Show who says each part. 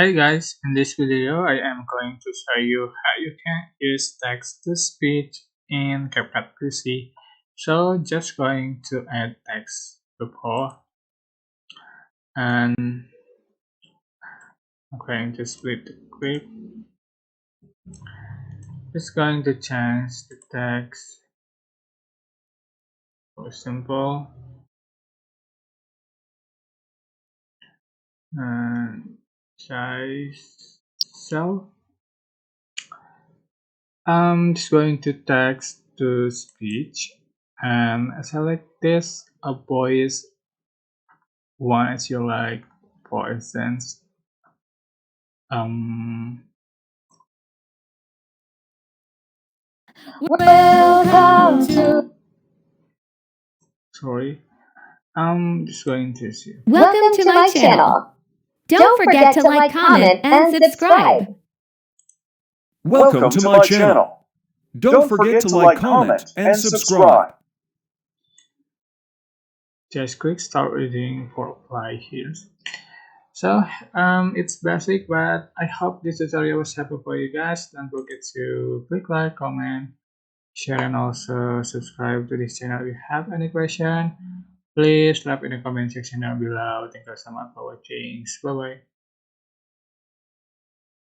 Speaker 1: Hey guys, in this video I am going to show you how you can use text to speech in CapCut PC. So just going to add text before and I'm going to split the clip. Just going to change the text for simple and size cell. I'm just going to text to speech and I select this a voice one as you like. For instance, um
Speaker 2: Welcome to
Speaker 1: sorry, I'm just going to see.
Speaker 2: Welcome to my channel. Don't forget to like, comment, and subscribe.
Speaker 3: Welcome to my channel. Don't forget to like, comment, and subscribe.
Speaker 1: Just click start reading for apply here. So it's basic, but I hope this tutorial was helpful for you guys. Don't forget to click like, comment, share, and also subscribe to this channel. If you have any question, please leave in the comment section down below. Thank you so much for watching. Bye bye.